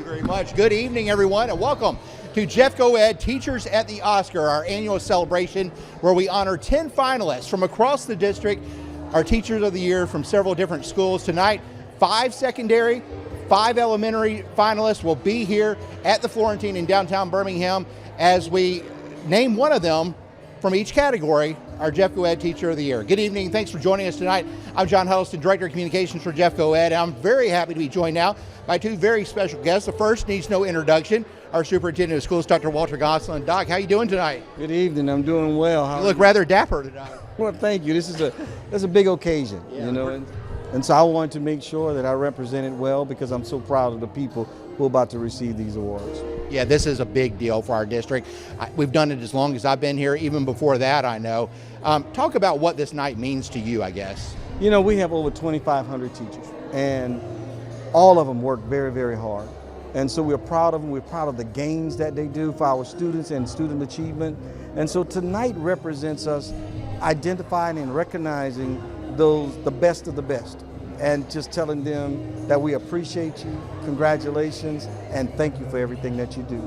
very much. Good evening, everyone, and welcome to Jeffco Ed Teachers at the Oscar, our annual celebration where we honor 10 finalists from across the district, our Teachers of the Year from several different schools. Tonight, 5 secondary, 5 elementary finalists will be here at the Florentine in downtown Birmingham as we name one of them from each category, our Jeffco Ed Teacher of the Year. Good evening, thanks for joining us tonight. I'm John Huddleston, Director of Communications for Jeffco Ed, and I'm very happy to be joined now by 2 very special guests. The first needs no introduction, our Superintendent of Schools, Dr. Walter Gosselin. Doc, how you doing tonight? Good evening, I'm doing well. You look rather dapper tonight. Well, thank you. This is a big occasion, you know, and so I wanted to make sure that I represented well because I'm so proud of the people who are about to receive these awards. Yeah, this is a big deal for our district. We've done it as long as I've been here, even before that, I know. Talk about what this night means to you, I guess. You know, we have over 2,500 teachers, and all of them work very, very hard. And so we're proud of them. We're proud of the gains that they do for our students and student achievement. And so tonight represents us identifying and recognizing the best of the best, and just telling them that we appreciate you, congratulations, and thank you for everything that you do.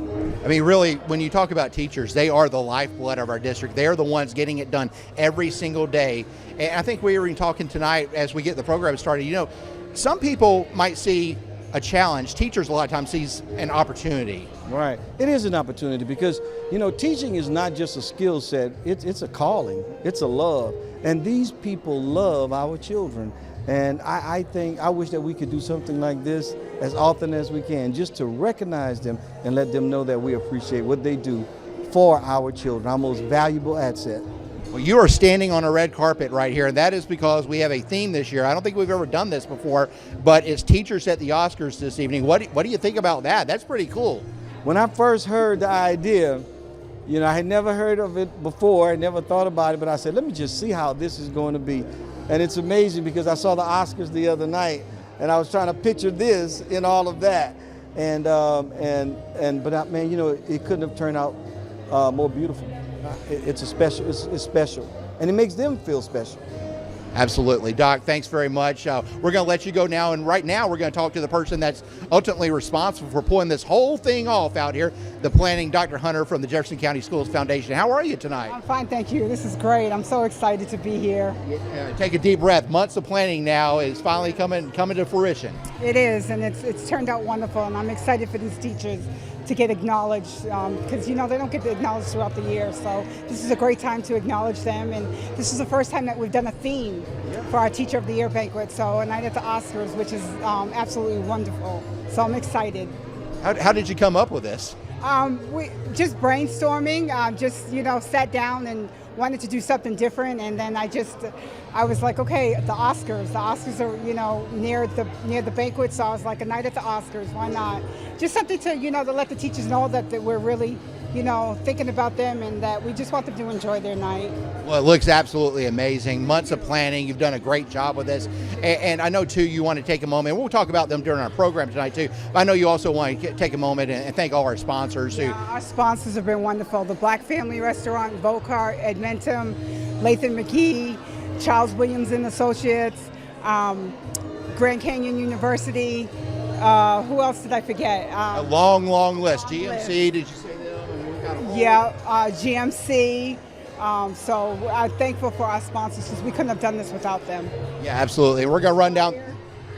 I mean, really, when you talk about teachers, they are the lifeblood of our district. They are the ones getting it done every single day. And I think we were even talking tonight as we get the program started, you know, some people might see a challenge. Teachers a lot of times sees an opportunity. Right. It is an opportunity because, you know, teaching is not just a skill set, it's a calling, it's a love. And these people love our children. And I wish that we could do something like this as often as we can, just to recognize them and let them know that we appreciate what they do for our children, our most valuable asset. Well, you are standing on a red carpet right here, and that is because we have a theme this year. I don't think we've ever done this before, but it's Teachers at the Oscars this evening. What do you think about that? That's pretty cool. When I first heard the idea, you know, I had never heard of it before, I never thought about it, but I said, let me just see how this is going to be. And it's amazing because I saw the Oscars the other night, and I was trying to picture this in all of that. But man, you know, it couldn't have turned out more beautiful. It's special, and it makes them feel special. Absolutely. Doc, thanks very much. We're going to let you go now, and right now we're going to talk to the person that's ultimately responsible for pulling this whole thing off out here, the planning, Dr. Hunter from the Jefferson County Schools Foundation. How are you tonight? I'm fine, thank you. This is great. I'm so excited to be here. Take a deep breath. Months of planning now is finally coming to fruition. It is, and it's turned out wonderful, and I'm excited for these teachers to get acknowledged because, you know, they don't get acknowledged throughout the year. So this is a great time to acknowledge them, and this is the first time that we've done a theme for our Teacher of the Year banquet. So a night at the Oscars, which is absolutely wonderful. So I'm excited. How did you come up with this? We just brainstorming, just, you know, sat down and wanted to do something different, and then I was like, okay, the Oscars are, you know, near the banquet, so I was like, a night at the Oscars, why not? Just something to, you know, to let the teachers know that we're really, you know, thinking about them and that we just want them to enjoy their night. Well, it looks absolutely amazing. Months of planning. You've done a great job with this. And I know, too, you want to take a moment. We'll talk about them during our program tonight, too. But I know you also want to take a moment and thank all our sponsors. Yeah, our sponsors have been wonderful. The Black Family Restaurant, Vocar, Edmentum, Latham McKee, Charles Williams and Associates, Grand Canyon University. Who else did I forget? A long list. GMC, did you say them? Yeah, GMC. So I'm thankful for our sponsors because we couldn't have done this without them. Yeah, absolutely. We're going to run down.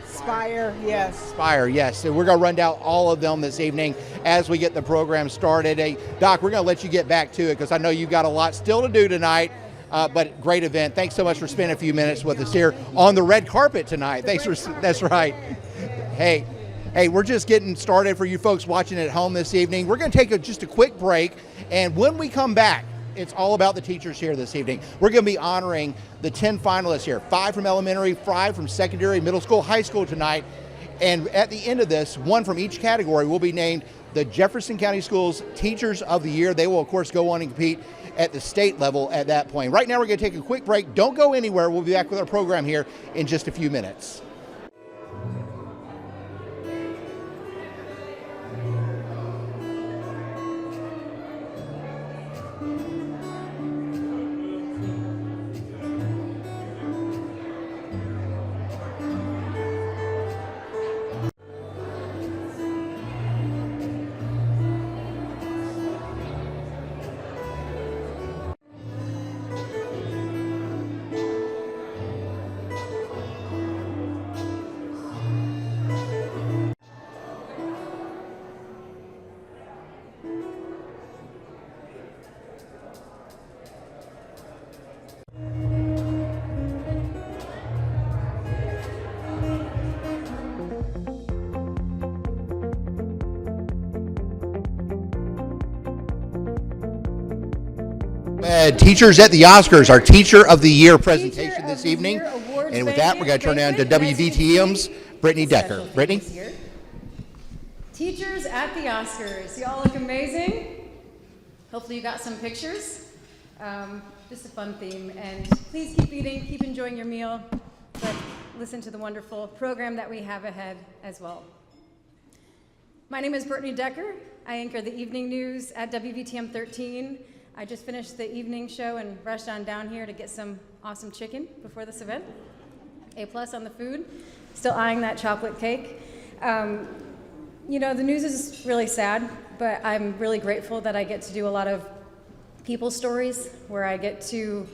Spire, yes. Spire, yes. So we're going to run down all of them this evening as we get the program started. Hey, Doc, we're going to let you get back to it because I know you've got a lot still to do tonight. But great event. Thanks so much for spending a few minutes with us here on the red carpet tonight. That's right. Hey, we're just getting started for you folks watching at home this evening. We're going to take just a quick break, and when we come back, it's all about the teachers here this evening. We're going to be honoring the 10 finalists here, 5 from elementary, 5 from secondary, middle school, high school tonight. And at the end of this, 1 from each category will be named the Jefferson County Schools Teachers of the Year. They will, of course, go on and compete at the state level at that point. Right now, we're going to take a quick break. Don't go anywhere. We'll be back with our program here in just a few minutes. Teachers at the Oscars, our Teacher of the Year presentation Teacher this of the evening. Year awards And with that, we're going to turn down to banquet, WVTM's Brittany special Decker. thing Brittany? this year. Teachers at the Oscars. Y'all look amazing. Hopefully you got some pictures. Just a fun theme. And please keep eating, keep enjoying your meal, but listen to the wonderful program that we have ahead as well. My name is Brittany Decker. I anchor the evening news at WVTM 13. I just finished the evening show and rushed on down here to get some awesome chicken before this event. A+ on the food. Still eyeing that chocolate cake. You know, the news is really sad, but I'm really grateful that I get to do a lot of people stories where I get to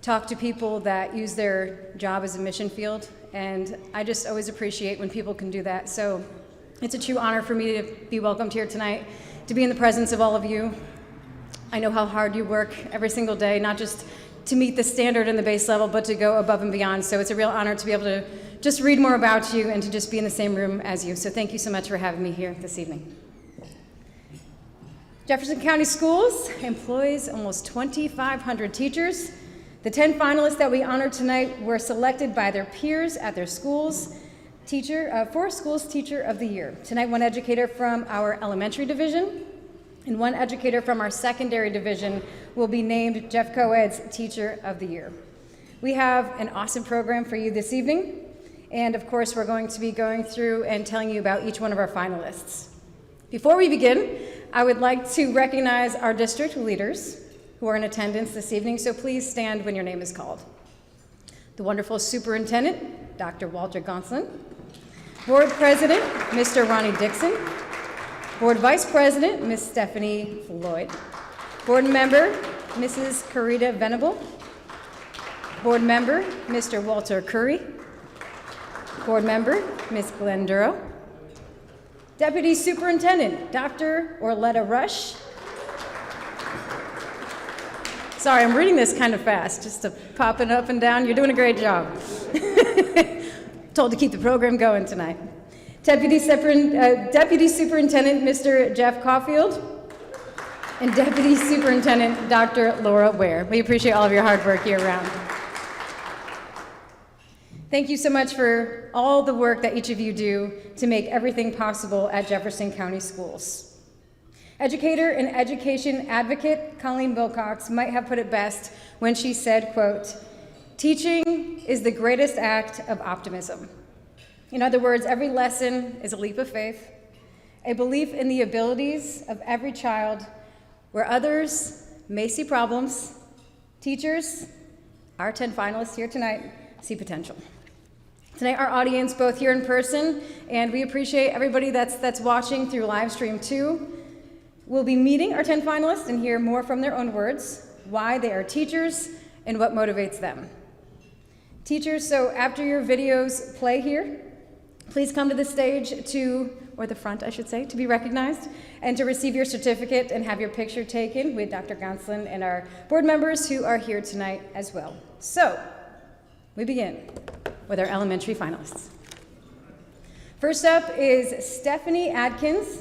talk to people that use their job as a mission field. And I just always appreciate when people can do that. So it's a true honor for me to be welcomed here tonight, to be in the presence of all of you. I know how hard you work every single day, not just to meet the standard and the base level, but to go above and beyond. So it's a real honor to be able to just read more about you and to just be in the same room as you. So thank you so much for having me here this evening. Jefferson County Schools employs almost 2,500 teachers. The 10 finalists that we honor tonight were selected by their peers at their schools for Schools Teacher of the Year. Tonight, one educator from our elementary division and one educator from our secondary division will be named Jeff Co-Ed's Teacher of the Year. We have an awesome program for you this evening, and of course, we're going to be going through and telling you about each one of our finalists. Before we begin, I would like to recognize our district leaders who are in attendance this evening, so please stand when your name is called. The wonderful Superintendent, Dr. Walter Gonsolin. Board President, Mr. Ronnie Dixon. Board Vice President, Ms. Stephanie Floyd. Board Member, Mrs. Carita Venable. Board Member, Mr. Walter Curry. Board Member, Ms. Glenn Duro. Deputy Superintendent, Dr. Orletta Rush. Sorry, I'm reading this kind of fast, just to popping up and down. You're doing a great job. Told to keep the program going tonight. Deputy Superintendent, Mr. Jeff Caulfield, and Deputy Superintendent, Dr. Laura Ware. We appreciate all of your hard work year-round. Thank you so much for all the work that each of you do to make everything possible at Jefferson County Schools. Educator and education advocate Colleen Wilcox might have put it best when she said, quote, "Teaching is the greatest act of optimism." In other words, every lesson is a leap of faith, a belief in the abilities of every child where others may see problems. Teachers, our 10 finalists here tonight, see potential. Tonight, our audience, both here in person, and we appreciate everybody that's watching through live stream too, will be meeting our 10 finalists and hear more from their own words, why they are teachers and what motivates them. Teachers, so after your videos play here, please come to the stage or the front, I should say, to be recognized and to receive your certificate and have your picture taken with Dr. Gonsolin and our board members who are here tonight as well. So, we begin with our elementary finalists. First up is Stephanie Adkins,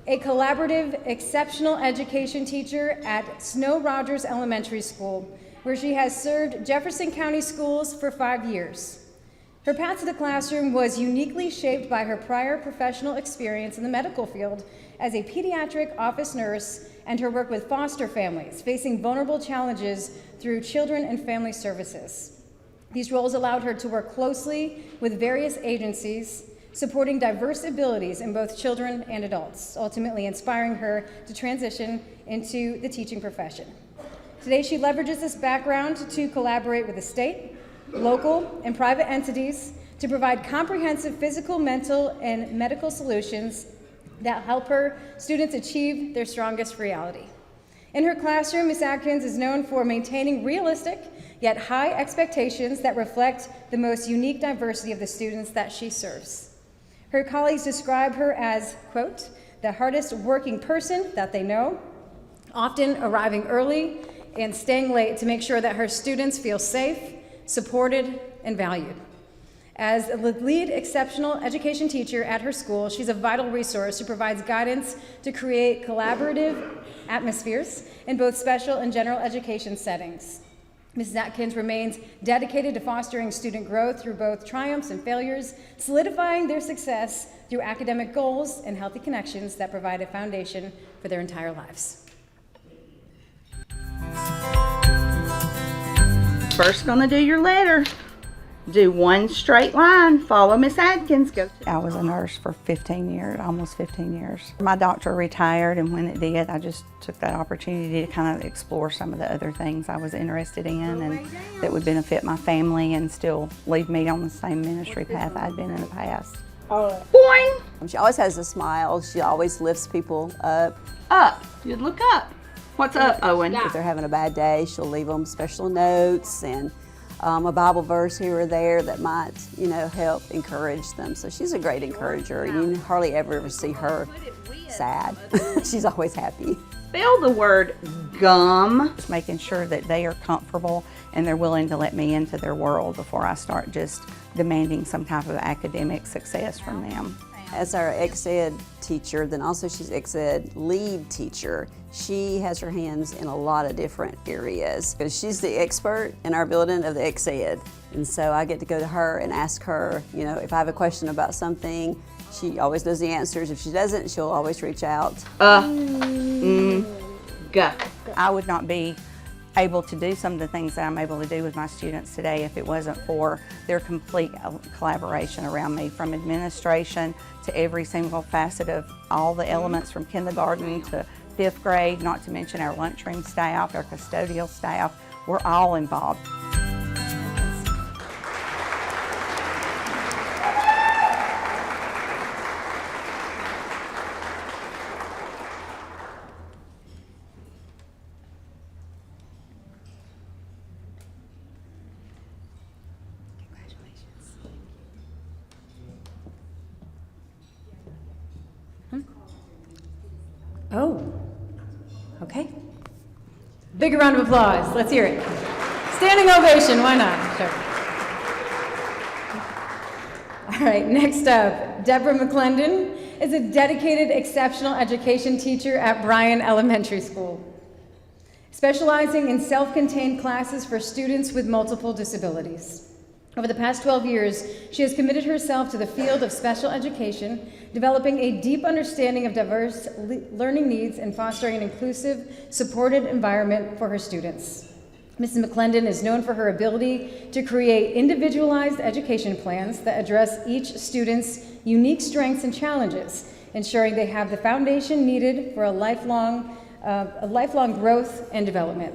a collaborative exceptional education teacher at Snow Rogers Elementary School, where she has served Jefferson County Schools for 5 years. Her path to the classroom was uniquely shaped by her prior professional experience in the medical field as a pediatric office nurse and her work with foster families facing vulnerable challenges through Children and Family Services. These roles allowed her to work closely with various agencies, supporting diverse abilities in both children and adults, ultimately inspiring her to transition into the teaching profession. Today, she leverages this background to collaborate with the state, local, and private entities to provide comprehensive physical, mental, and medical solutions that help her students achieve their strongest reality. In her classroom, Ms. Adkins is known for maintaining realistic yet high expectations that reflect the most unique diversity of the students that she serves. Her colleagues describe her as, quote, the hardest working person that they know, often arriving early and staying late to make sure that her students feel safe, supported, and valued. As the lead exceptional education teacher at her school, she's a vital resource who provides guidance to create collaborative atmospheres in both special and general education settings. Mrs. Atkins remains dedicated to fostering student growth through both triumphs and failures, solidifying their success through academic goals and healthy connections that provide a foundation for their entire lives. First, gonna do your letter. Do one straight line, follow Miss Atkins. Go. I was a nurse for 15 years, almost 15 years. My doctor retired, and when it did, I just took that opportunity to kind of explore some of the other things I was interested in and that would benefit my family and still leave me on the same ministry path I'd been in the past. Boing! She always has a smile. She always lifts people up. Up. You'd look up. What's up, Owen? If they're having a bad day, she'll leave them special notes and a Bible verse here or there that might, help encourage them. So she's a great encourager. You hardly ever see her sad. She's always happy. Spell the word gum. Just making sure that they are comfortable and they're willing to let me into their world before I start just demanding some type of academic success from them. As our ex-ed teacher, then also she's ex-ed lead teacher. She has her hands in a lot of different areas because she's the expert in our building of the ex-ed. And so I get to go to her and ask her, if I have a question about something, she always knows the answers. If she doesn't, she'll always reach out. Go. I would not be able to do some of the things that I'm able to do with my students today if it wasn't for their complete collaboration around me, from administration to every single facet of all the elements from kindergarten to 5th grade, not to mention our lunchroom staff, our custodial staff. We're all involved. Oh, okay. Big round of applause. Let's hear it. Standing ovation, why not? Sure. All right, next up, Deborah McClendon is a dedicated exceptional education teacher at Bryan Elementary School, specializing in self-contained classes for students with multiple disabilities. Over the past 12 years, she has committed herself to the field of special education, developing a deep understanding of diverse learning needs and fostering an inclusive, supported environment for her students. Mrs. McClendon is known for her ability to create individualized education plans that address each student's unique strengths and challenges, ensuring they have the foundation needed for a lifelong growth and development.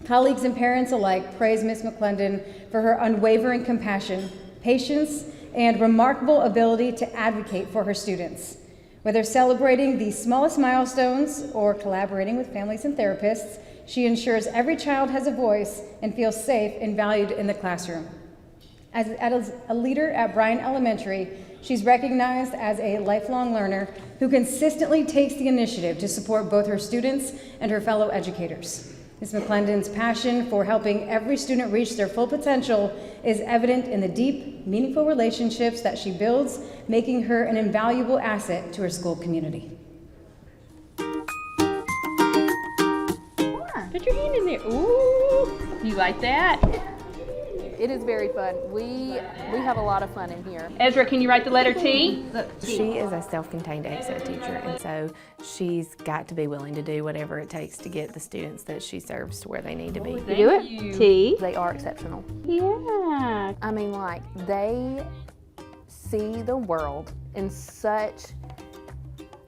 Colleagues and parents alike praise Ms. McClendon for her unwavering compassion, patience, and remarkable ability to advocate for her students. Whether celebrating the smallest milestones or collaborating with families and therapists, she ensures every child has a voice and feels safe and valued in the classroom. As a leader at Bryan Elementary, she's recognized as a lifelong learner who consistently takes the initiative to support both her students and her fellow educators. Ms. McClendon's passion for helping every student reach their full potential is evident in the deep, meaningful relationships that she builds, making her an invaluable asset to her school community. Put your hand in there. Ooh, you like that? It is very fun. We have a lot of fun in here. Ezra, can you write the letter T? She is a self-contained ex-ed teacher, and so she's got to be willing to do whatever it takes to get the students that she serves to where they need to be. Do it. T. They are exceptional. Yeah. I mean, like, they see the world in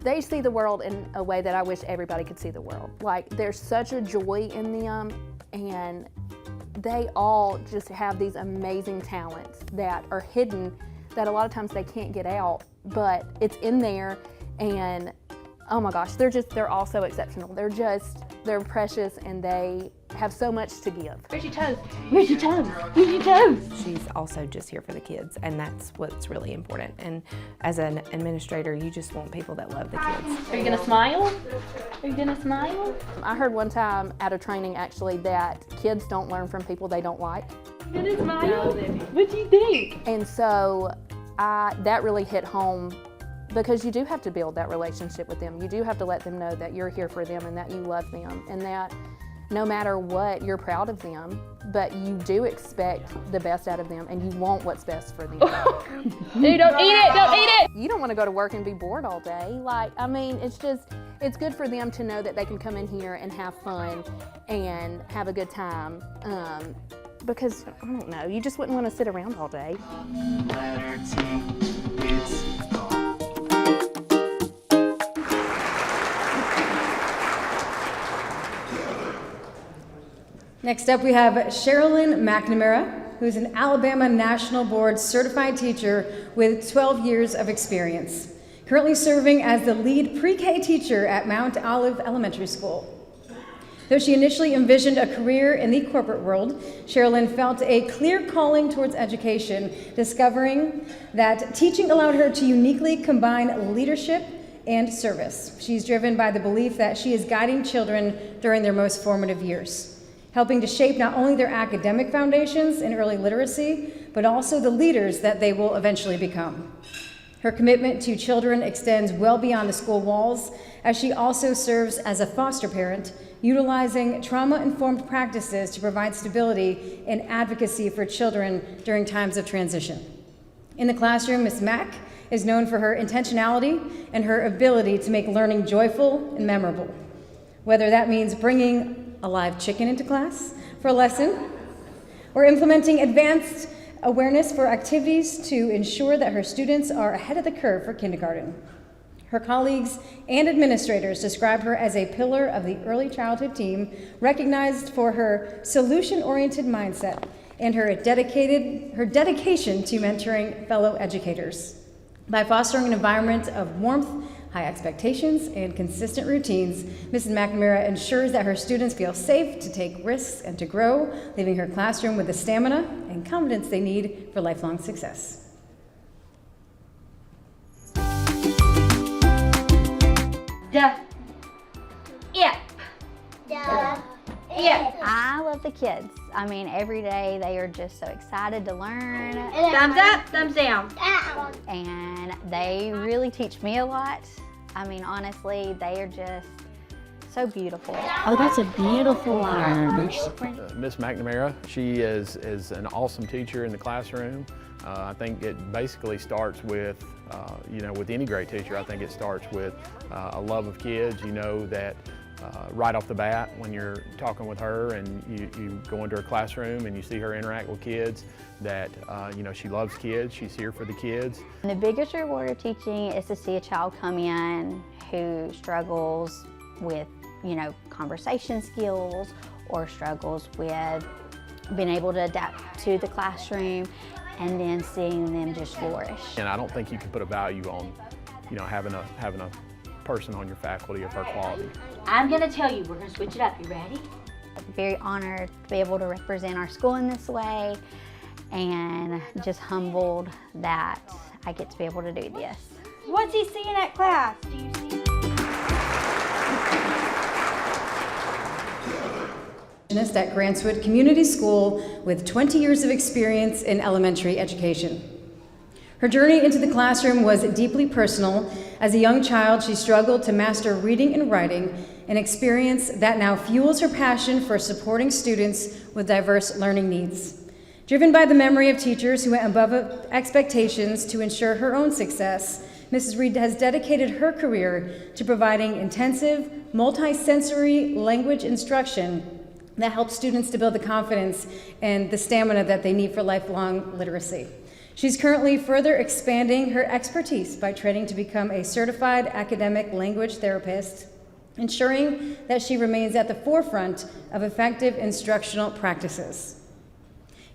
they see the world in a way that I wish everybody could see the world. Like, there's such a joy in them, and they all just have these amazing talents that are hidden that a lot of times they can't get out, but it's in there, and oh my gosh, they're all so exceptional. They're precious, and they have so much to give. Where's your toes? Where's your toes? Where's your toes? She's also just here for the kids, and that's what's really important. And as an administrator, you just want people that love the kids. Are you gonna smile? Are you gonna smile? I heard one time at a training actually that kids don't learn from people they don't like. Gonna smile. What do you think? And so that really hit home because you do have to build that relationship with them. You do have to let them know that you're here for them and that you love them and that no matter what, you're proud of them, but you do expect the best out of them and you want what's best for them. Dude, don't eat it, don't eat it! You don't want to go to work and be bored all day. Like, I mean, it's good for them to know that they can come in here and have fun and have a good time. Because, I don't know, you just wouldn't want to sit around all day. Letter T, it's Next up, we have Sherilyn McNamara, who's an Alabama National Board certified teacher with 12 years of experience, currently serving as the lead pre-K teacher at Mount Olive Elementary School. Though she initially envisioned a career in the corporate world, Sherilyn felt a clear calling towards education, discovering that teaching allowed her to uniquely combine leadership and service. She's driven by the belief that she is guiding children during their most formative years, helping to shape not only their academic foundations in early literacy, but also the leaders that they will eventually become. Her commitment to children extends well beyond the school walls, as she also serves as a foster parent, utilizing trauma-informed practices to provide stability and advocacy for children during times of transition. In the classroom, Ms. Mack is known for her intentionality and her ability to make learning joyful and memorable, whether that means bringing a live chicken into class for a lesson or implementing advanced awareness for activities to ensure that her students are ahead of the curve for kindergarten. Her colleagues and administrators describe her as a pillar of the early childhood team, recognized for her solution-oriented mindset and her dedication to mentoring fellow educators. By fostering an environment of warmth, high expectations, and consistent routines, Mrs. McNamara ensures that her students feel safe to take risks and to grow, leaving her classroom with the stamina and confidence they need for lifelong success. I love the kids. I mean, every day they are just so excited to learn. Thumbs up, thumbs down. And they really teach me a lot. I mean, honestly, they are just so beautiful. Oh, that's a beautiful one. Miss McNamara, she is an awesome teacher in the classroom. I think it basically starts with, with any great teacher, I think it starts with a love of kids. You know that right off the bat when you're talking with her and you go into her classroom and you see her interact with kids, that she loves kids, she's here for the kids. And the biggest reward of teaching is to see a child come in who struggles with, conversation skills or struggles with being able to adapt to the classroom, and then seeing them just flourish. And I don't think you can put a value on, having a person on your faculty of her quality. I'm gonna tell you, we're gonna switch it up. You ready? Very honored to be able to represent our school in this way, and just humbled that I get to be able to do this. What's he seeing at class? Do you see? At Grantswood Community School with 20 years of experience in elementary education. Her journey into the classroom was deeply personal. As a young child, she struggled to master reading and writing, an experience that now fuels her passion for supporting students with diverse learning needs. Driven by the memory of teachers who went above expectations to ensure her own success, Mrs. Reed has dedicated her career to providing intensive, multi-sensory language instruction that helps students to build the confidence and the stamina that they need for lifelong literacy. She's currently further expanding her expertise by training to become a certified academic language therapist, ensuring that she remains at the forefront of effective instructional practices.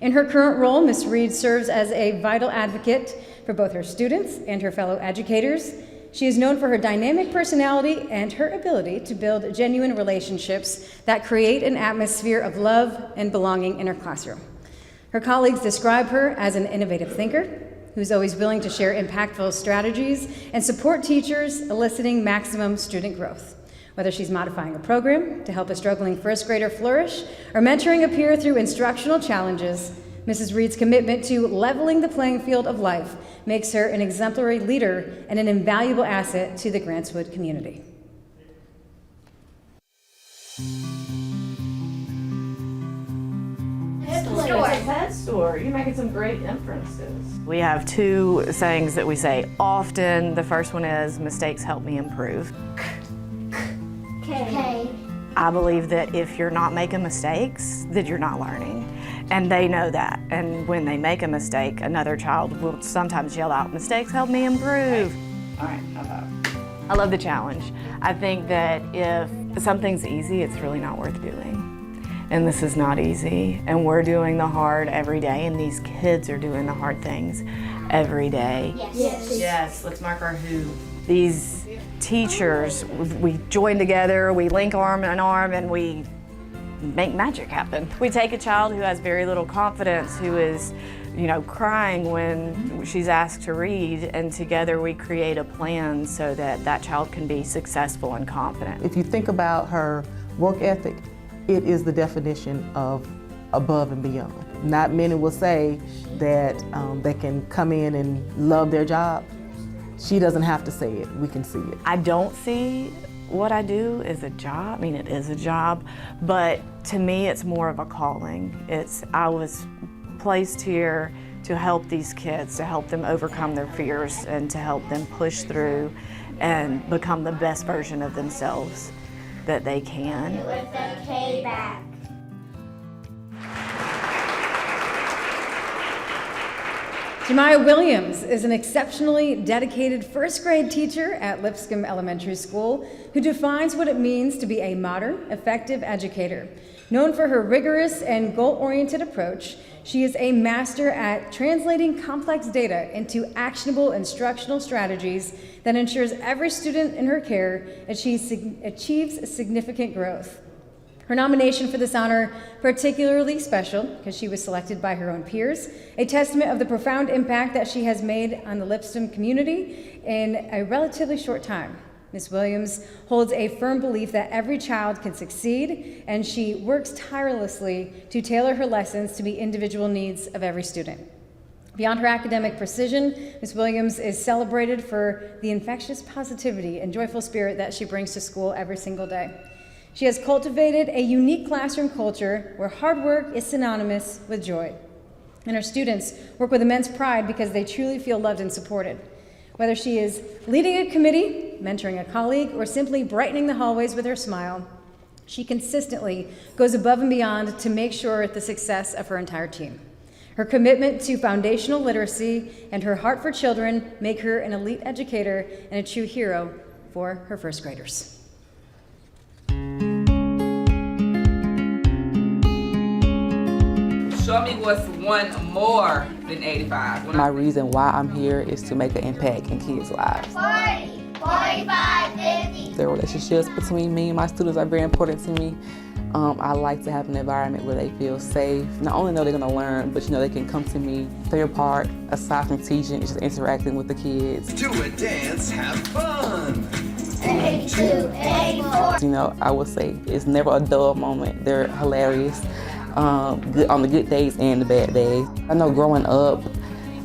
In her current role, Ms. Reed serves as a vital advocate for both her students and her fellow educators. She is known for her dynamic personality and her ability to build genuine relationships that create an atmosphere of love and belonging in her classroom. Her colleagues describe her as an innovative thinker who's always willing to share impactful strategies and support teachers, eliciting maximum student growth. Whether she's modifying a program to help a struggling first grader flourish or mentoring a peer through instructional challenges, Mrs. Reed's commitment to leveling the playing field of life makes her an exemplary leader and an invaluable asset to the Grantswood community. Pet store. You're making some great inferences. We have two sayings that we say often. The first one is, mistakes help me improve. Okay. I believe that if you're not making mistakes, that you're not learning. And they know that. And when they make a mistake, another child will sometimes yell out, mistakes help me improve. All right, high five. I love the challenge. I think that if something's easy, it's really not worth doing. And this is not easy. And we're doing the hard every day, and these kids are doing the hard things every day. Yes. Yes, let's mark our who. These teachers, we join together, we link arm in arm, and we make magic happen. We take a child who has very little confidence, who is, crying when she's asked to read, and together we create a plan so that that child can be successful and confident. If you think about her work ethic, it is the definition of above and beyond. Not many will say that they can come in and love their job. She doesn't have to say it, we can see it. I don't see what I do as a job. I mean, it is a job, but to me it's more of a calling. I was placed here to help these kids, to help them overcome their fears and to help them push through and become the best version of themselves that they can. With the K back. Jemiah Williams is an exceptionally dedicated first grade teacher at Lipscomb Elementary School who defines what it means to be a modern, effective educator. Known for her rigorous and goal-oriented approach, she is a master at translating complex data into actionable instructional strategies that ensures every student in her care achieves significant growth. Her nomination for this honor particularly special because she was selected by her own peers, a testament of the profound impact that she has made on the Lipscomb community in a relatively short time. Ms. Williams holds a firm belief that every child can succeed, and she works tirelessly to tailor her lessons to meet individual needs of every student. Beyond her academic precision, Ms. Williams is celebrated for the infectious positivity and joyful spirit that she brings to school every single day. She has cultivated a unique classroom culture where hard work is synonymous with joy. And her students work with immense pride because they truly feel loved and supported. Whether she is leading a committee, mentoring a colleague, or simply brightening the hallways with her smile, she consistently goes above and beyond to make sure the success of her entire team. Her commitment to foundational literacy and her heart for children make her an elite educator and a true hero for her first graders. Show me what's one more than 85. My reason why I'm here is to make an impact in kids' lives. 40, 45, 50. The relationships between me and my students are very important to me. I like to have an environment where they feel safe. Not only know they're going to learn, but they can come to me. Their part, aside from teaching, is just interacting with the kids. Do a dance, have fun. 82, 84. I would say it's never a dull moment. They're hilarious. Good on the good days and the bad days. I know growing up,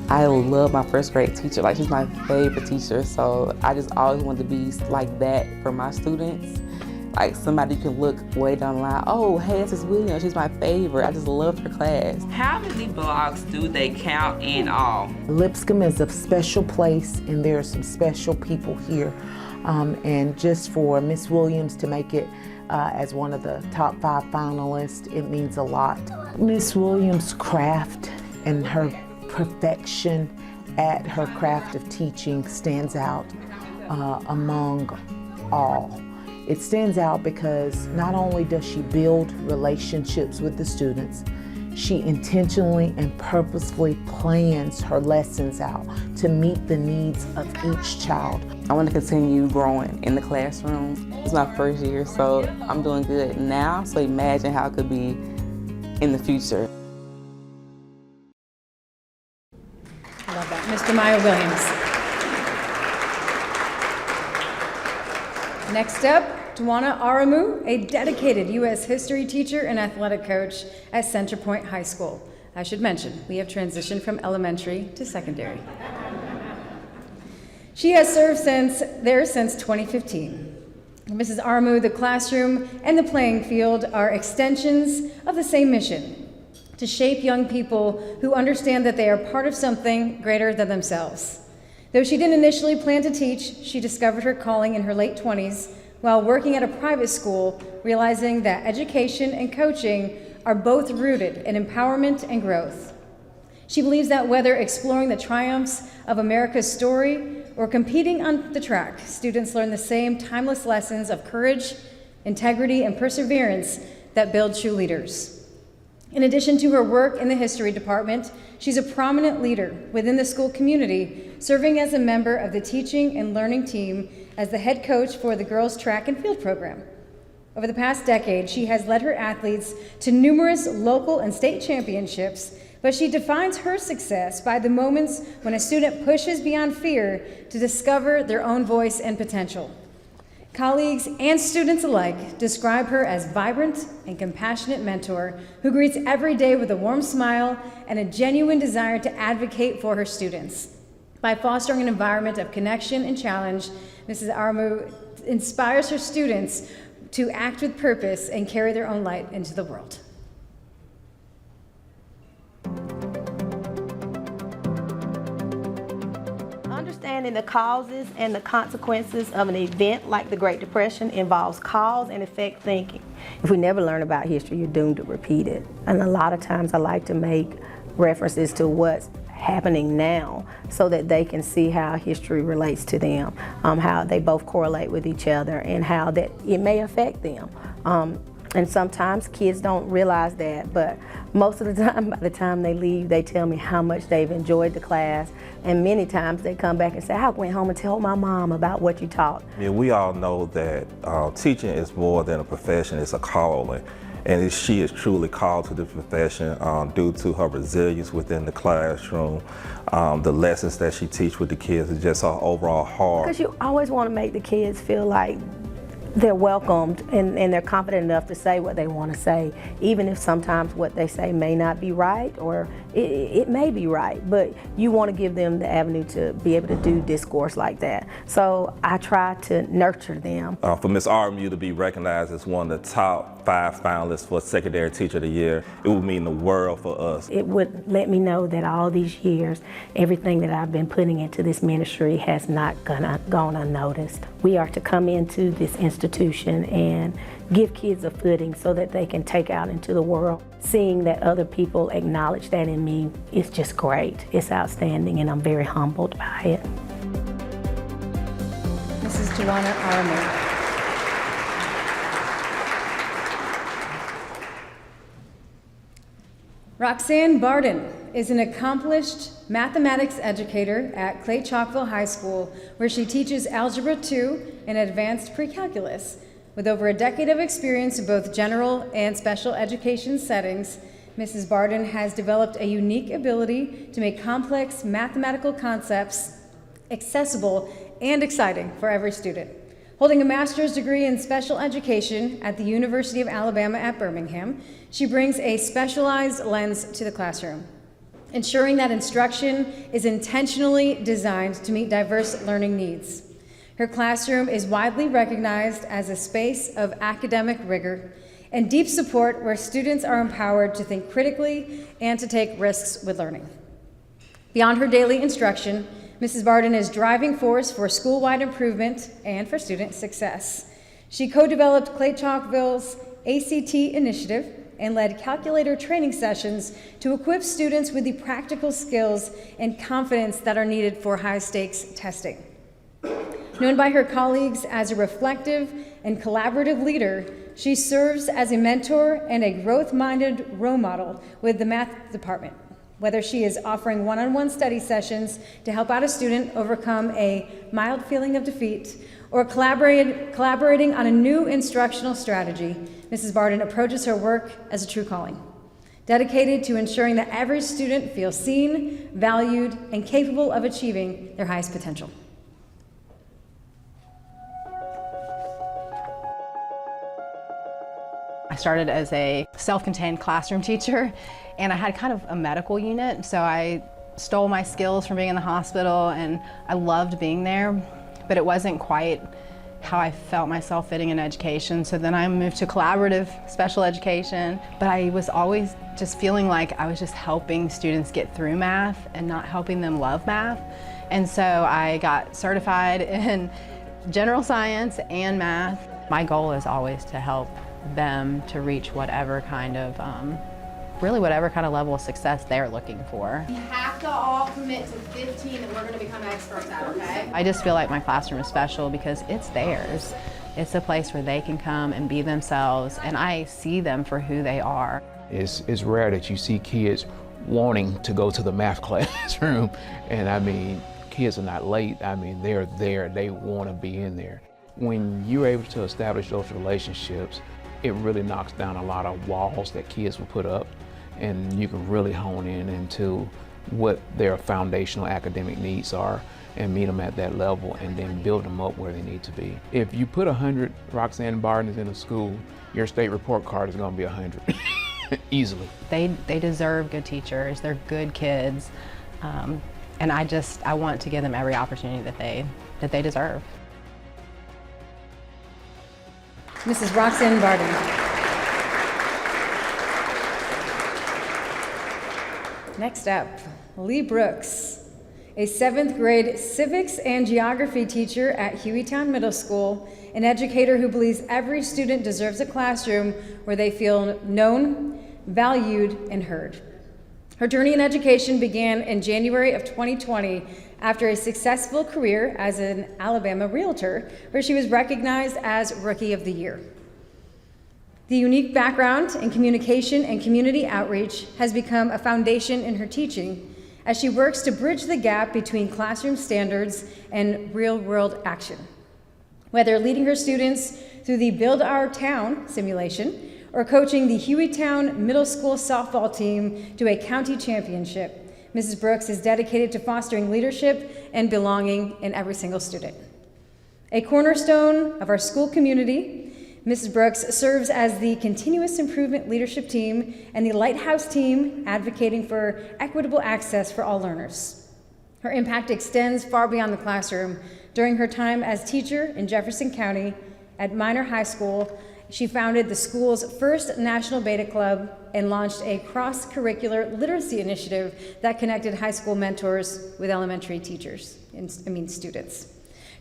I love my first grade teacher. She's my favorite teacher. So I just always wanted to be like that for my students. Like somebody you can look way down the line. Oh, hey, this is William. She's my favorite. I just loved her class. How many blocks do they count in all? Lipscomb is a special place, and there are some special people here. And just for Miss Williams to make it as one of the top 5 finalists, it means a lot. Miss Williams' craft and her perfection at her craft of teaching stands out among all. It stands out because not only does she build relationships with the students, she intentionally and purposefully plans her lessons out to meet the needs of each child. I want to continue growing in the classroom. It's my first year, so I'm doing good now, so imagine how it could be in the future. I love that. Ms. Jemiah Williams. Next up, Tawana Aramu, a dedicated U.S. history teacher and athletic coach at Center Point High School. I should mention, we have transitioned from elementary to secondary. She has served since 2015. Mrs. Armu, the classroom and the playing field are extensions of the same mission, to shape young people who understand that they are part of something greater than themselves. Though she didn't initially plan to teach, she discovered her calling in her late 20s while working at a private school, realizing that education and coaching are both rooted in empowerment and growth. She believes that whether exploring the triumphs of America's story or competing on the track, students learn the same timeless lessons of courage, integrity, and perseverance that build true leaders. In addition to her work in the history department, she's a prominent leader within the school community, serving as a member of the teaching and learning team as the head coach for the girls' track and field program. Over the past decade, she has led her athletes to numerous local and state championships, but she defines her success by the moments when a student pushes beyond fear to discover their own voice and potential. Colleagues and students alike describe her as vibrant and compassionate mentor who greets every day with a warm smile and a genuine desire to advocate for her students. By fostering an environment of connection and challenge, Mrs. Armu inspires her students to act with purpose and carry their own light into the world. Understanding the causes and the consequences of an event like the Great Depression involves cause and effect thinking. If we never learn about history, you're doomed to repeat it. And a lot of times I like to make references to what's happening now so that they can see how history relates to them, how they both correlate with each other, and how that it may affect them. And sometimes kids don't realize that, but most of the time, by the time they leave, they tell me how much they've enjoyed the class, and many times they come back and say, I went home and told my mom about what you taught. Yeah, we all know that teaching is more than a profession, it's a calling. And she is truly called to the profession due to her resilience within the classroom, the lessons that she teaches with the kids, and just her overall heart. Because you always want to make the kids feel like they're welcomed and they're confident enough to say what they want to say, even if sometimes what they say may not be right, or it may be right, but you want to give them the avenue to be able to do discourse like that. So I try to nurture them. For Ms. Armu to be recognized as one of the top 5 finalists for Secondary Teacher of the Year, it would mean the world for us. It would let me know that all these years, everything that I've been putting into this ministry has not gone unnoticed. We are to come into this institution and give kids a footing so that they can take out into the world. Seeing that other people acknowledge that in me is just great. It's outstanding, and I'm very humbled by it. Mrs. Joanna Armu. Roxanne Barden is an accomplished mathematics educator at Clay Chalkville High School, where she teaches Algebra 2 and Advanced Pre-Calculus. With over a decade of experience in both general and special education settings, Mrs. Barden has developed a unique ability to make complex mathematical concepts accessible and exciting for every student. Holding a master's degree in special education at the University of Alabama at Birmingham, she brings a specialized lens to the classroom, ensuring that instruction is intentionally designed to meet diverse learning needs. Her classroom is widely recognized as a space of academic rigor and deep support where students are empowered to think critically and to take risks with learning. Beyond her daily instruction, Mrs. Barden is driving force for school-wide improvement and for student success. She co-developed Clay Chalkville's ACT initiative and led calculator training sessions to equip students with the practical skills and confidence that are needed for high-stakes testing. Known by her colleagues as a reflective and collaborative leader, she serves as a mentor and a growth-minded role model with the math department. Whether she is offering one-on-one study sessions to help out a student overcome a mild feeling of defeat, or collaborating on a new instructional strategy, Mrs. Barden approaches her work as a true calling, dedicated to ensuring that every student feels seen, valued, and capable of achieving their highest potential. started as a self-contained classroom teacher, and I had kind of a medical unit, so I stole my skills from being in the hospital, and I loved being there, but it wasn't quite how I felt myself fitting in education. So then I moved to collaborative special education, but I was always just feeling like I was just helping students get through math and not helping them love math. And so I got certified in general science and math. My goal is always to help them to reach whatever kind of, really whatever kind of level of success they're looking for. We have to all commit to 15 that we're going to become experts at, okay? I just feel like my classroom is special because it's theirs. It's a place where they can come and be themselves, and I see them for who they are. It's rare that you see kids wanting to go to the math classroom, and I mean, kids are not late. I mean, they're there, they want to be in there. When you're able to establish those relationships, it really knocks down a lot of walls that kids will put up, and you can really hone in into what their foundational academic needs are and meet them at that level and then build them up where they need to be. If you put 100 Roxanne Bardens in a school, your state report card is going to be 100 easily. They deserve good teachers, they're good kids, and I want to give them every opportunity that they deserve. Mrs. Roxanne Barden. Next up, Lee Brooks, a 7th grade civics and geography teacher at Hueytown Middle School, an educator who believes every student deserves a classroom where they feel known, valued, and heard. Her journey in education began in January of 2020 after a successful career as an Alabama realtor, where she was recognized as Rookie of the Year. The unique background in communication and community outreach has become a foundation in her teaching as she works to bridge the gap between classroom standards and real-world action. Whether leading her students through the Build Our Town simulation or coaching the Hueytown Middle School softball team to a county championship, Mrs. Brooks is dedicated to fostering leadership and belonging in every single student. A cornerstone of our school community, Mrs. Brooks serves as the Continuous Improvement Leadership Team and the Lighthouse Team advocating for equitable access for all learners. Her impact extends far beyond the classroom. During her time as teacher in Jefferson County at Minor High School, she founded the school's first National Beta Club and launched a cross-curricular literacy initiative that connected high school mentors with elementary students.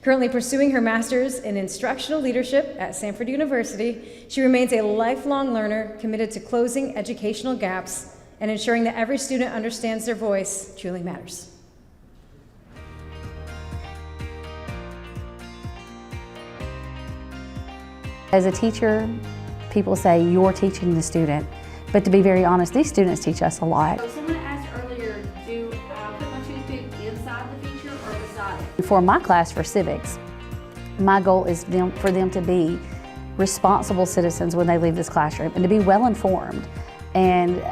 Currently pursuing her master's in instructional leadership at Samford University, she remains a lifelong learner committed to closing educational gaps and ensuring that every student understands their voice truly matters. As a teacher, people say you're teaching the student, but to be very honest, these students teach us a lot. So someone asked earlier, do I put my toothpick inside the feature or beside it? For my class for civics, my goal is for them to be responsible citizens when they leave this classroom and to be well informed. And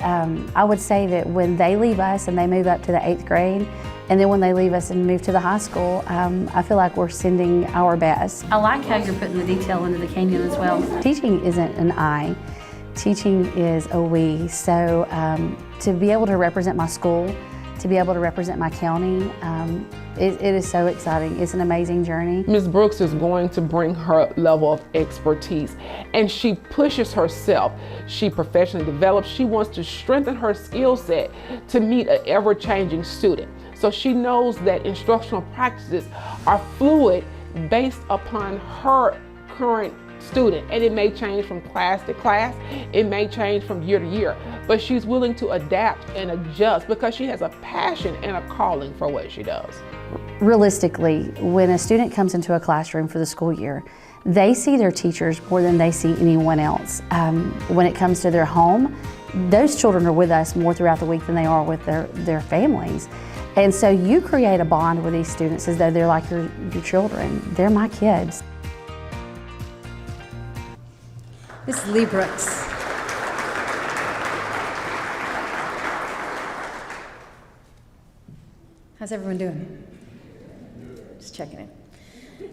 I would say that when they leave us and they move up to the 8th grade, and then when they leave us and move to the high school, I feel like we're sending our best. I like how you're putting the detail into the canyon as well. Teaching isn't an I, teaching is a we. So to be able to represent my school, to be able to represent my county, it is so exciting. It's an amazing journey. Ms. Brooks is going to bring her level of expertise, and she pushes herself. She professionally develops. She wants to strengthen her skill set to meet an ever-changing student. So she knows that instructional practices are fluid based upon her current student, and it may change from class to class, it may change from year to year, but she's willing to adapt and adjust because she has a passion and a calling for what she does. Realistically, when a student comes into a classroom for the school year, they see their teachers more than they see anyone else. When it comes to their home, those children are with us more throughout the week than they are with their families. And so you create a bond with these students as though they're like your children. They're my kids. This is Lee Brooks. How's everyone doing? Just checking in.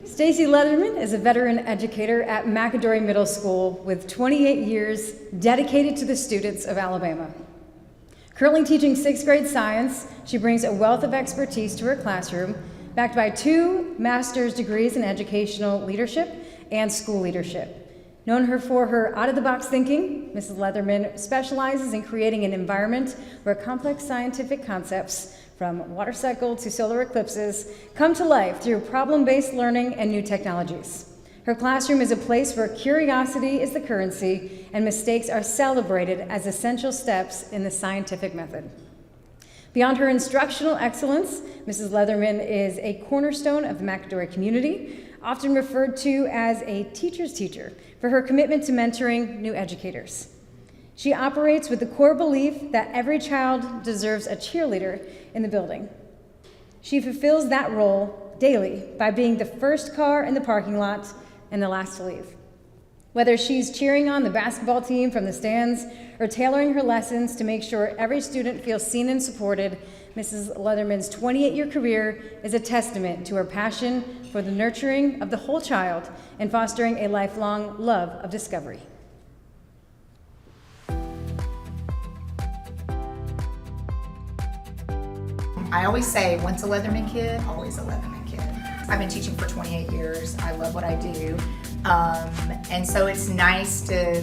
Stacy Leatherman is a veteran educator at McAdory Middle School with 28 years dedicated to the students of Alabama. Currently teaching 6th grade science, she brings a wealth of expertise to her classroom, backed by 2 master's degrees in educational leadership and school leadership. Known for her out-of-the-box thinking, Mrs. Leatherman specializes in creating an environment where complex scientific concepts, from water cycle to solar eclipses, come to life through problem-based learning and new technologies. Her classroom is a place where curiosity is the currency and mistakes are celebrated as essential steps in the scientific method. Beyond her instructional excellence, Mrs. Leatherman is a cornerstone of the McAdory community, often referred to as a teacher's teacher for her commitment to mentoring new educators. She operates with the core belief that every child deserves a cheerleader in the building. She fulfills that role daily by being the first car in the parking lot and the last to leave. Whether she's cheering on the basketball team from the stands or tailoring her lessons to make sure every student feels seen and supported, Mrs. Leatherman's 28-year career is a testament to her passion for the nurturing of the whole child and fostering a lifelong love of discovery. I always say, once a Leatherman kid, always a Leatherman kid. I've been teaching for 28 years. I love what I do. And so it's nice to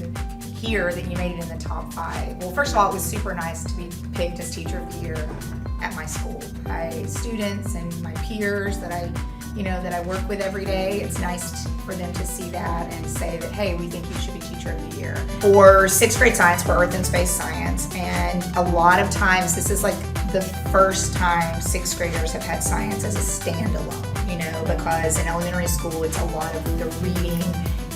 hear that you made it in the top 5. Well, first of all, it was super nice to be picked as Teacher of the Year at my school by students and my peers that I work with every day. It's nice for them to see that and say that, hey, we think you should be Teacher of the Year. For 6th grade science, for Earth and Space Science, and a lot of times this is like the first time 6th graders have had science as a standalone, because in elementary school it's a lot of the reading,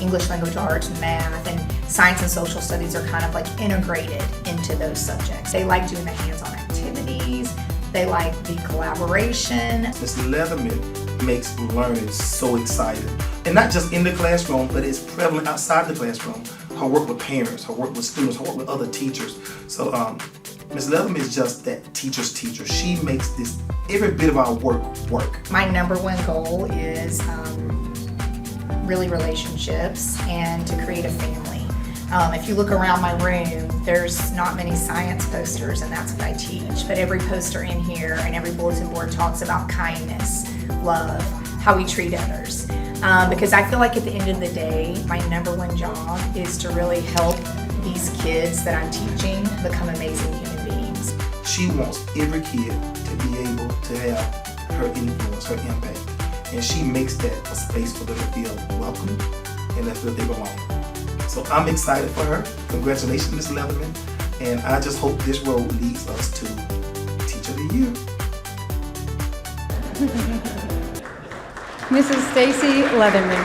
English language arts, math, and science and social studies are kind of like integrated into those subjects. They like doing the hands-on activities, they like the collaboration. Ms. Leatherman makes learning so exciting. And not just in the classroom, but it's prevalent outside the classroom. Her work with parents, her work with students, her work with other teachers. So Ms. Leatherman is just that teacher's teacher. She makes this, every bit of our work. My number one goal is really relationships and to create a family. If you look around my room, there's not many science posters, and that's what I teach. But every poster in here and every bulletin board talks about kindness, love, how we treat others. Because I feel like at the end of the day, my number one job is to really help these kids that I'm teaching become amazing human beings. She wants every kid to be able to have her influence, her impact. And she makes that a space for them to feel welcome and that's where they belong. So I'm excited for her. Congratulations, Ms. Leatherman. And I just hope this road leads us to Teacher of the Year. Mrs. Stacy Leatherman.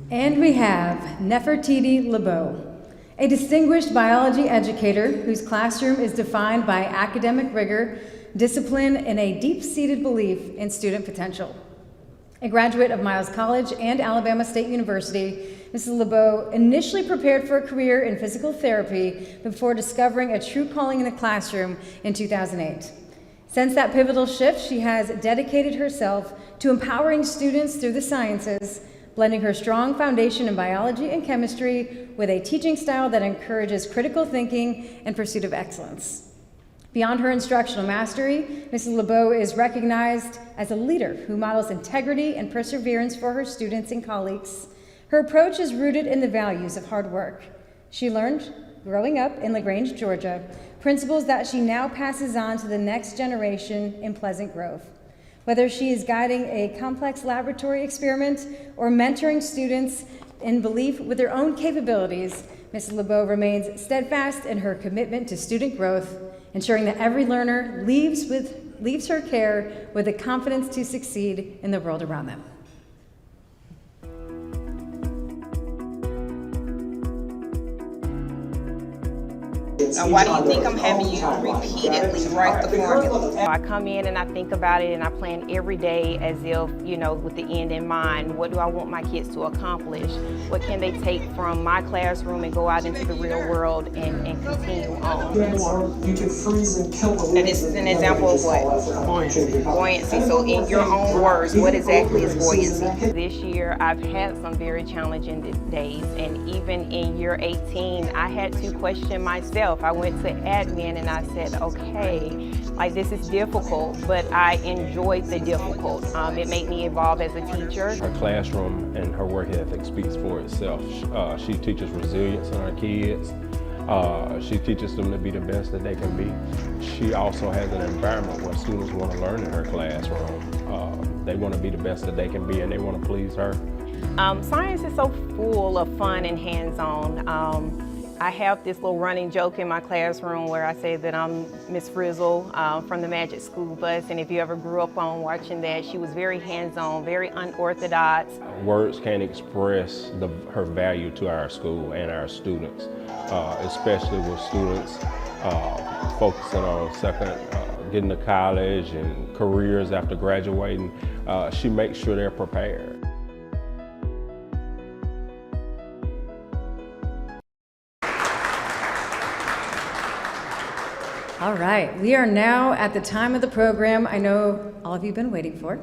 And we have Nefertiti Lebeau, a distinguished biology educator whose classroom is defined by academic rigor, discipline, and a deep-seated belief in student potential. A graduate of Miles College and Alabama State University, Mrs. Lebeau initially prepared for a career in physical therapy before discovering a true calling in the classroom in 2008. Since that pivotal shift, she has dedicated herself to empowering students through the sciences, blending her strong foundation in biology and chemistry with a teaching style that encourages critical thinking and pursuit of excellence. Beyond her instructional mastery, Mrs. Lebeau is recognized as a leader who models integrity and perseverance for her students and colleagues. Her approach is rooted in the values of hard work. She learned, growing up in LaGrange, Georgia, principles that she now passes on to the next generation in Pleasant Grove. Whether she is guiding a complex laboratory experiment or mentoring students in belief with their own capabilities, Mrs. Lebeau remains steadfast in her commitment to student growth, ensuring that every learner leaves her care with the confidence to succeed in the world around them. Why do you think I'm having you repeatedly write the formula? I come in and I think about it and I plan every day as if, with the end in mind. What do I want my kids to accomplish? What can they take from my classroom and go out into the real world and continue on? You can freeze and kill the. And this is an example of what? Buoyancy. So in your own words, what exactly is buoyancy? This year, I've had some very challenging days, and even in year 18, I had to question myself. I went to admin and I said, okay, like this is difficult, but I enjoyed the difficult. It made me evolve as a teacher. Her classroom and her work ethic speaks for itself. She teaches resilience in our kids. She teaches them to be the best that they can be. She also has an environment where students want to learn in her classroom. They want to be the best that they can be and they want to please her. Science is so full of fun and hands-on. I have this little running joke in my classroom where I say that I'm Miss Frizzle from the Magic School Bus, and if you ever grew up on watching that, she was very hands-on, very unorthodox. Words can't express her value to our school and our students, especially with students focusing on getting to college and careers after graduating. She makes sure they're prepared. All right, we are now at the time of the program I know all of you have been waiting for.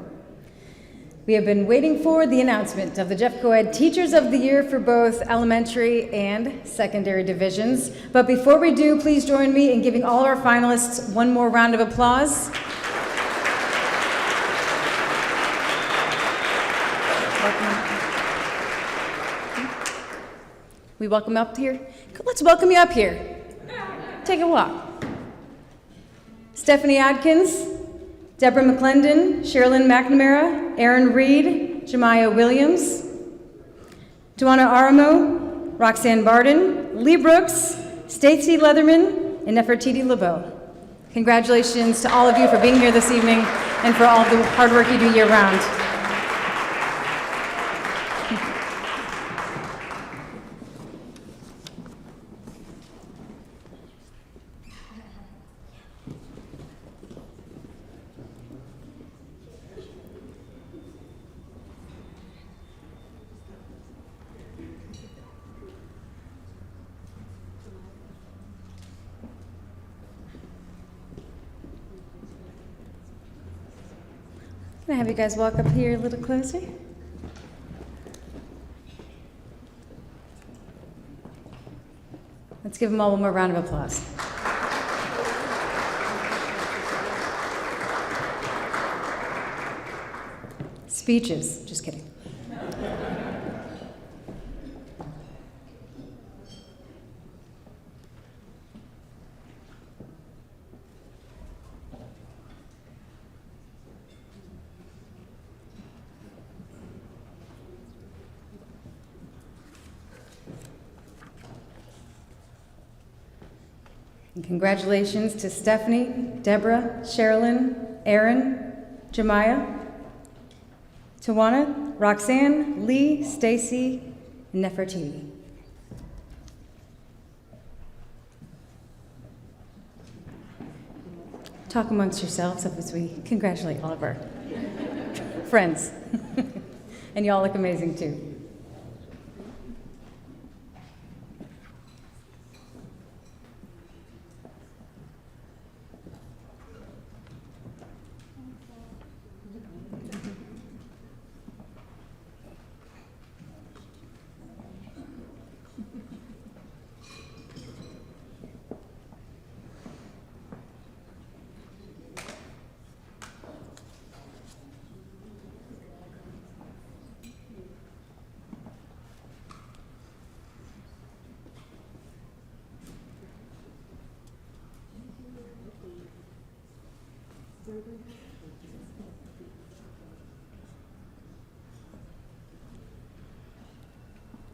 We have been waiting for the announcement of the Jeff Coed Teachers of the Year for both elementary and secondary divisions. But before we do, please join me in giving all our finalists one more round of applause. We welcome up here. Let's welcome you up here. Take a walk. Stephanie Adkins, Deborah McClendon, Sherilyn McNamara, Erin Reed, Jemiah Williams, Duana Aramo, Roxanne Barden, Lee Brooks, Stacey Leatherman, and Nefertiti LeBeau. Congratulations to all of you for being here this evening and for all the hard work you do year-round. Can I have you guys walk up here a little closer? Let's give them all one more round of applause. Speeches, just kidding. And congratulations to Stephanie, Deborah, Sherilyn, Erin, Jemiah, Tawana, Roxanne, Lee, Stacy, and Nefertiti. Talk amongst yourselves as we congratulate all of our friends. And y'all look amazing too.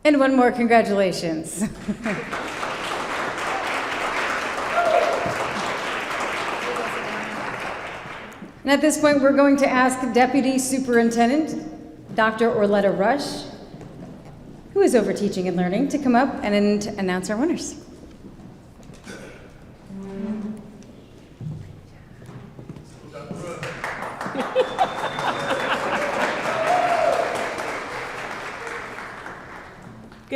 And one more congratulations. And at this point, we're going to ask Deputy Superintendent Dr. Orletta Rush, who is over teaching and learning, to come up and announce our winners.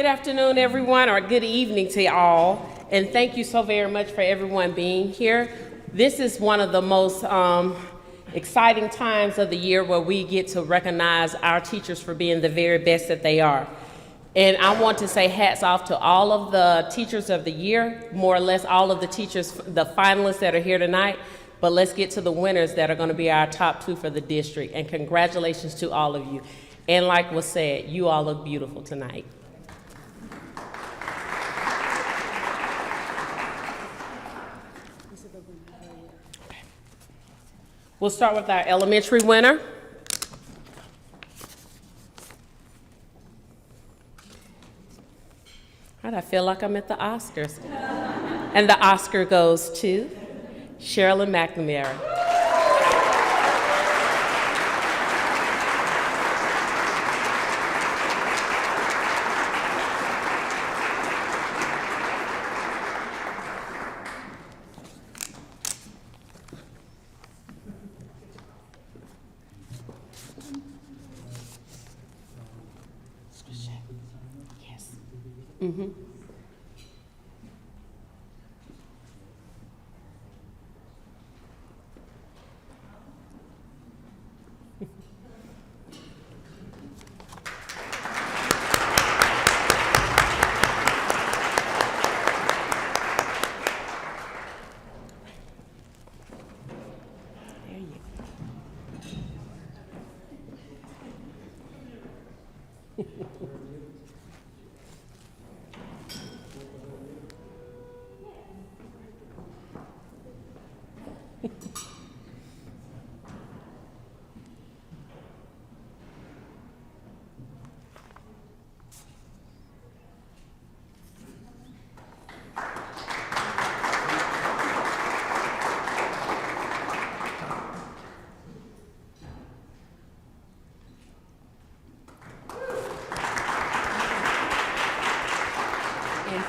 Good afternoon, everyone, or good evening to all, and thank you so very much for everyone being here. This is one of the most exciting times of the year where we get to recognize our teachers for being the very best that they are. And I want to say hats off to all of the teachers of the year, more or less all of the teachers, the finalists that are here tonight, but let's get to the winners that are going to be our top 2 for the district, and congratulations to all of you. And like was said, you all look beautiful tonight. We'll start with our elementary winner. I feel like I'm at the Oscars. And the Oscar goes to Sherilyn McNamara. Mm-hmm.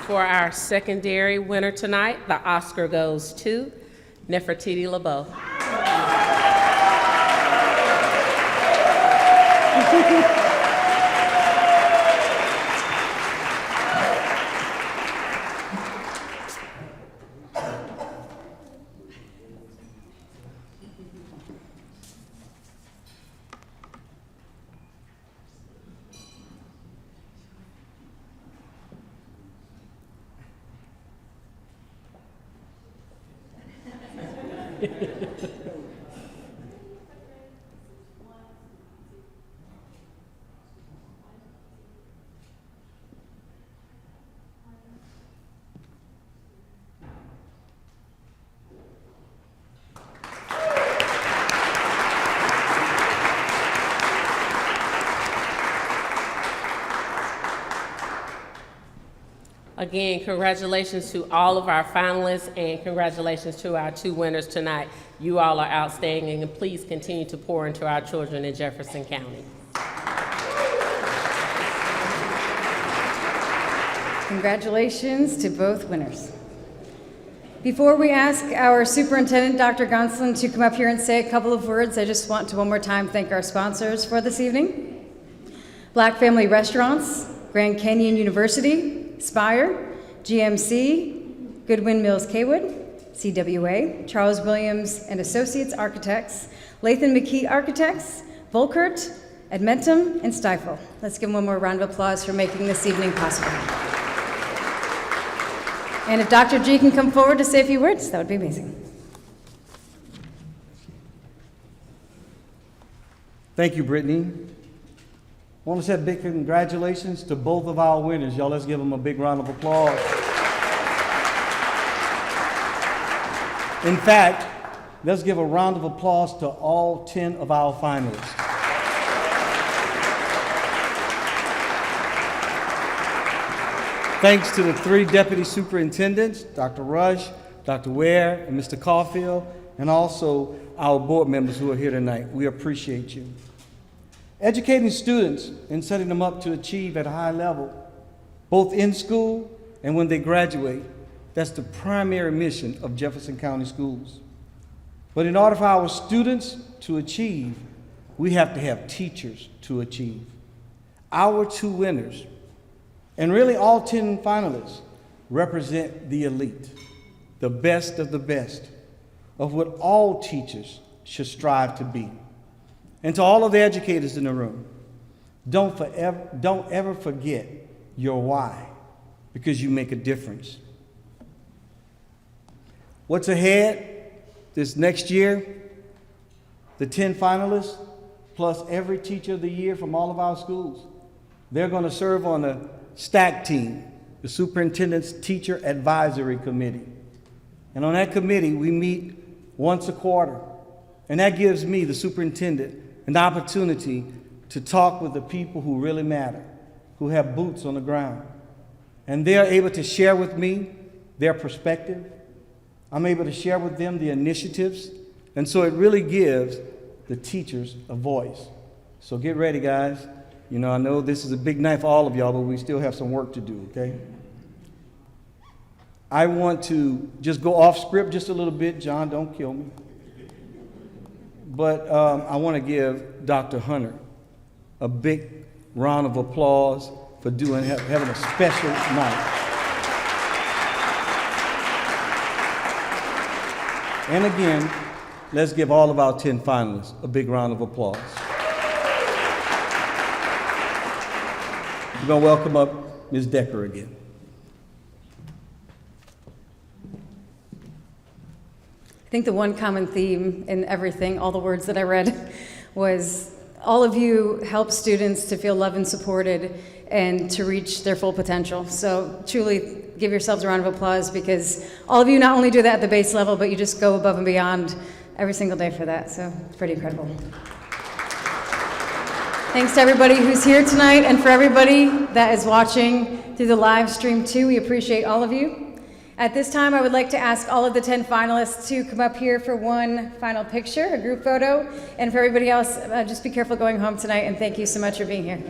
For our secondary winner tonight, the Oscar goes to Nefertiti LeBeau. Again, congratulations to all of our finalists and congratulations to our 2 winners tonight. You all are outstanding, and please continue to pour into our children in Jefferson County. Congratulations to both winners. Before we ask our superintendent, Dr. Gonsolin, to come up here and say a couple of words, I just want to one more time thank our sponsors for this evening. Black Family Restaurants, Grand Canyon University, Spire, GMC, Goodwin Mills Kaywood, CWA, Charles Williams and Associates Architects, Latham McKee Architects, Volkert, Edmentum, and Stifel. Let's give them one more round of applause for making this evening possible. And if Dr. G can come forward to say a few words, that would be amazing. Thank you, Brittany. I want to say a big congratulations to both of our winners. Y'all, let's give them a big round of applause. In fact, let's give a round of applause to all 10 of our finalists. Thanks to the 3 deputy superintendents, Dr. Rush, Dr. Ware, and Mr. Caulfield, and also our board members who are here tonight. We appreciate you. Educating students and setting them up to achieve at a high level, both in school and when they graduate, that's the primary mission of Jefferson County Schools. But in order for our students to achieve, we have to have teachers to achieve. Our 2 winners, And really all 10 finalists represent the elite, the best of the best of what all teachers should strive to be. And to all of the educators in the room, don't ever forget your why, because you make a difference. What's ahead this next year? The 10 finalists, plus every teacher of the year from all of our schools, they're going to serve on the STAC team, the Superintendent's Teacher Advisory Committee. And on that committee, we meet once a quarter. And that gives me, the superintendent, an opportunity to talk with the people who really matter, who have boots on the ground. And they're able to share with me their perspective. I'm able to share with them the initiatives. And so it really gives the teachers a voice. So get ready, guys. You know, I know this is a big night for all of y'all, but we still have some work to do, okay? I want to just go off script just a little bit. John, don't kill me. But I want to give Dr. Hunter a big round of applause for having a special night. And again, let's give all of our 10 finalists a big round of applause. We're going to welcome up Ms. Decker again. I think the one common theme in everything, all the words that I read, was all of you help students to feel loved and supported and to reach their full potential. So truly give yourselves a round of applause, because all of you not only do that at the base level, but you just go above and beyond every single day for that. So it's pretty incredible. Thanks to everybody who's here tonight, and for everybody that is watching through the live stream too. We appreciate all of you. At this time, I would like to ask all of the 10 finalists to come up here for one final picture, a group photo. And for everybody else, just be careful going home tonight, and thank you so much for being here.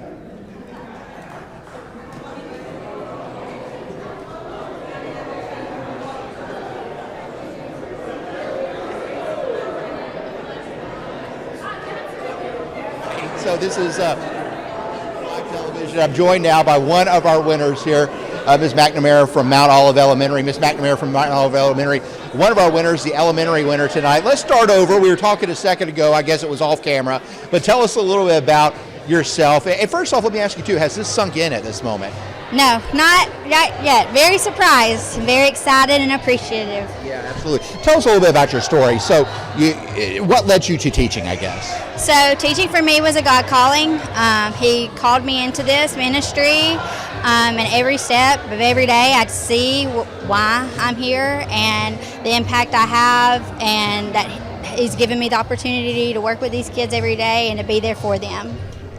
So this is live television. I'm joined now by one of our winners here, Ms. McNamara from Mount Olive Elementary. Ms. McNamara from Mount Olive Elementary, one of our winners, the elementary winner tonight. Let's start over. We were talking a second ago, I guess it was off camera, but tell us a little bit about yourself. And first off, let me ask you too, has this sunk in at this moment? No, not yet. Very surprised, very excited and appreciative. Yeah, absolutely. Tell us a little bit about your story. So what led you to teaching, I guess? So teaching for me was a God calling. He called me into this ministry, and every step of every day I'd see why I'm here and the impact I have, and that He's given me the opportunity to work with these kids every day and to be there for them.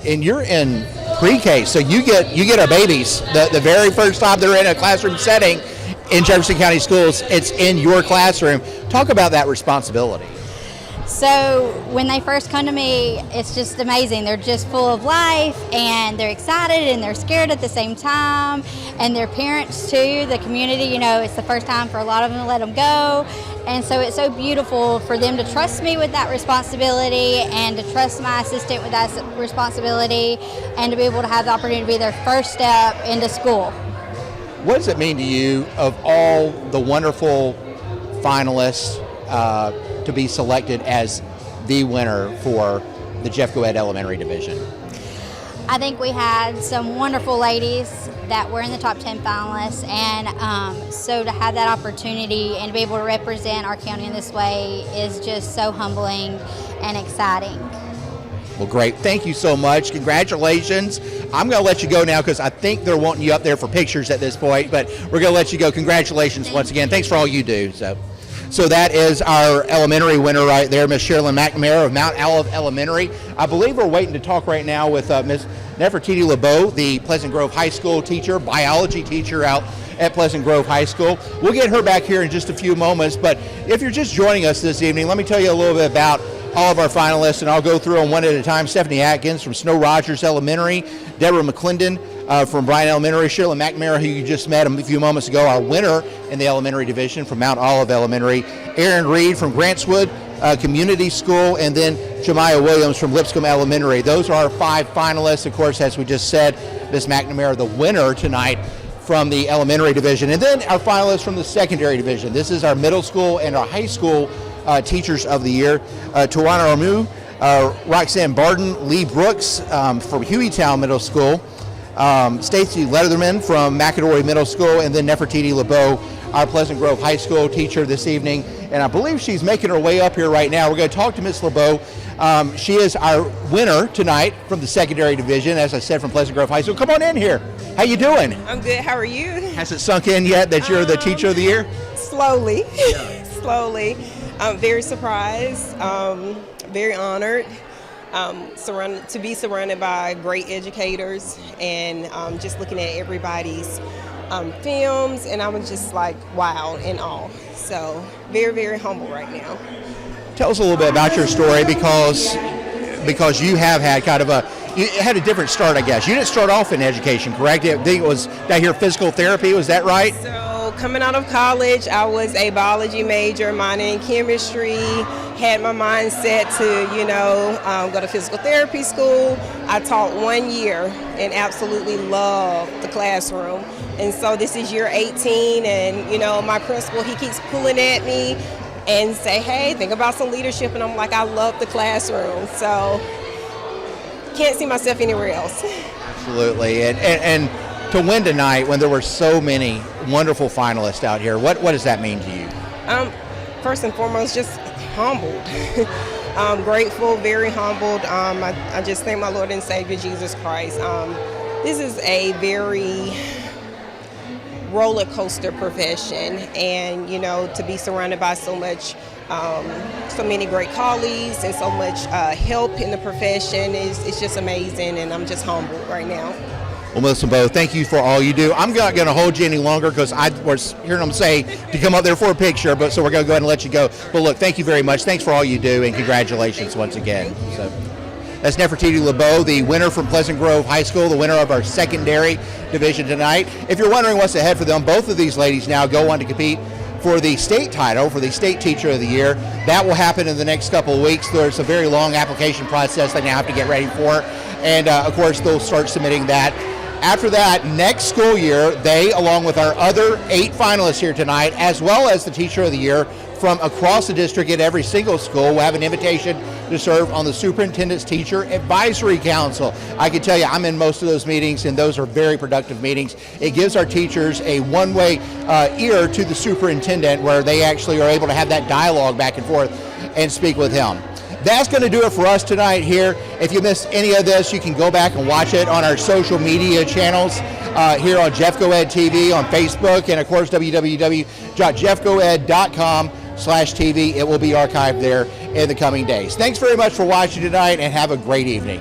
And you're in pre-K, so you get our babies the very first time they're in a classroom setting in Jefferson County Schools. It's in your classroom. Talk about that responsibility. So when they first come to me, it's just amazing. They're just full of life, and they're excited and they're scared at the same time. And their parents too, the community, you know, it's the first time for a lot of them to let them go. And so it's so beautiful for them to trust me with that responsibility, and to trust my assistant with that responsibility, and to be able to have the opportunity to be their first step into school. What does it mean to you, of all the wonderful finalists, to be selected as the winner for the Jeff Goed Elementary Division? I think we had some wonderful ladies that were in the top 10 finalists, and so to have that opportunity and to be able to represent our county in this way is just so humbling and exciting. Well, great. Thank you so much. Congratulations. I'm going to let you go now because I think they're wanting you up there for pictures at this point, but we're going to let you go. Congratulations once again. Thanks for all you do. So that is our elementary winner right there, Miss Sherilyn McNamara of Mount Olive Elementary. I believe we're waiting to talk right now with Miss Nefertiti LeBeau, the Pleasant Grove High School teacher, biology teacher out at Pleasant Grove High School. We'll get her back here in just a few moments, but if you're just joining us this evening, let me tell you a little bit about all of our finalists, and I'll go through them one at a time. Stephanie Atkins from Snow Rogers Elementary, Deborah McClendon from Bryan Elementary, Sherilyn McNamara, who you just met a few moments ago, our winner in the elementary division from Mount Olive Elementary, Aaron Reed from Grantswood Community School, and then Jemiah Williams from Lipscomb Elementary. Those are our 5 finalists. Of course, as we just said, Ms. McNamara, the winner tonight from the elementary division. And then our finalists from the secondary division. This is our middle school and our high school Teachers of the Year. Tawana Ramu, Roxanne Barden, Lee Brooks from Hueytown Middle School, Stacy Leatherman from McAdory Middle School, and then Nefertiti LeBeau, our Pleasant Grove High School teacher this evening. And I believe she's making her way up here right now. We're going to talk to Miss LeBeau. She is our winner tonight from the secondary division, as I said, from Pleasant Grove High School. Come on in here. How you doing? I'm good. How are you? Has it sunk in yet that you're the Teacher of the Year? Slowly. Slowly. I'm very surprised, very honored. To be surrounded by great educators, and just looking at everybody's films, and I was just like, wow, in awe. So very, very humble right now. Tell us a little bit about your story, because you have had you had a different start, I guess. You didn't start off in education, correct? I think it was down here physical therapy, was that right? So coming out of college, I was a biology major, minoring in chemistry, had my mind set to, go to physical therapy school. I taught 1 year and absolutely loved the classroom. And so this is year 18, and, my principal, he keeps pulling at me and say, hey, think about some leadership. And I'm like, I love the classroom. So can't see myself anywhere else. Absolutely. And to win tonight when there were so many wonderful finalists out here, what does that mean to you? First and foremost, just humbled. I'm grateful, very humbled. I just thank my Lord and Savior Jesus Christ. This is a very roller coaster profession, and to be surrounded by so many great colleagues and so much help in the profession is just amazing, and I'm just humbled right now. Well, Ms. LeBeau, thank you for all you do. I'm not going to hold you any longer because I was hearing them say to come up there for a picture, so we're going to go ahead and let you go. But look, thank you very much. Thanks for all you do, and congratulations once again. So that's Nefertiti LeBeau, the winner from Pleasant Grove High School, the winner of our secondary division tonight. If you're wondering what's ahead for them, both of these ladies now go on to compete for the state title, for the State Teacher of the Year. That will happen in the next couple of weeks. There's a very long application process they now have to get ready for, and of course they'll start submitting that. After that, next school year, they, along with our other 8 finalists here tonight, as well as the Teacher of the Year from across the district at every single school, will have an invitation to serve on the Superintendent's Teacher Advisory Council. I can tell you, I'm in most of those meetings, and those are very productive meetings. It gives our teachers a one-way ear to the superintendent, where they actually are able to have that dialogue back and forth and speak with him. That's going to do it for us tonight here. If you missed any of this, you can go back and watch it on our social media channels here on Jeffco Ed TV on Facebook, and of course www.jeffcoed.com/TV. It will be archived there in the coming days. Thanks very much for watching tonight, and have a great evening.